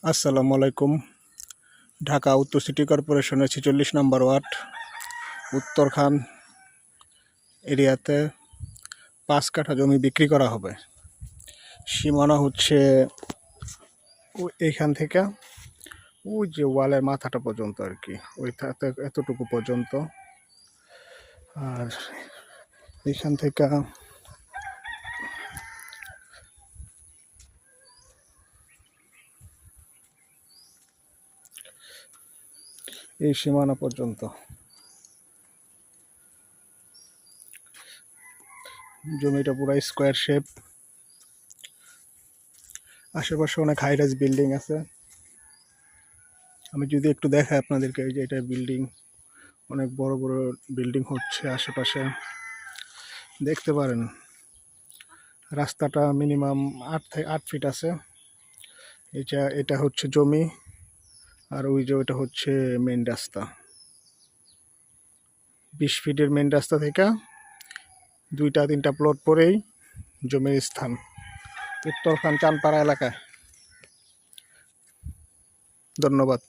আসসালামু আলাইকুম। ঢাকা উত্তর সিটি কর্পোরেশনের ৪৬ নম্বর ওয়ার্ড উত্তরখান এরিয়াতে ৫ কাঠা জমি বিক্রি করা হবে। সীমানা হচ্ছে এইখান থেকে ওই যে ওয়ালের মাথাটা পর্যন্ত আর কি, ওই এতটুকু পর্যন্ত। আর এখান থেকে এই সীমানা পর্যন্ত জমিটা পুরো স্কোয়ার শেপ। আশেপাশে অনেক হাইরাইজ বিল্ডিং আছে। আমি যদি একটু দেখাই আপনাদেরকে, এই যে এটা বিল্ডিং, অনেক বড় বড় বিল্ডিং হচ্ছে আশেপাশে, দেখতে পারেন। রাস্তাটা মিনিমাম ৮ ফিট আছে। এটা হচ্ছে জমি, আর ওই যে ওইটা হচ্ছে মেন রাস্তা। ২০ ফিটের মেন রাস্তা থেকে ২-৩টা প্লট পরেই জমির স্থান উত্তরখান চানপাড়া এলাকায়। ধন্যবাদ।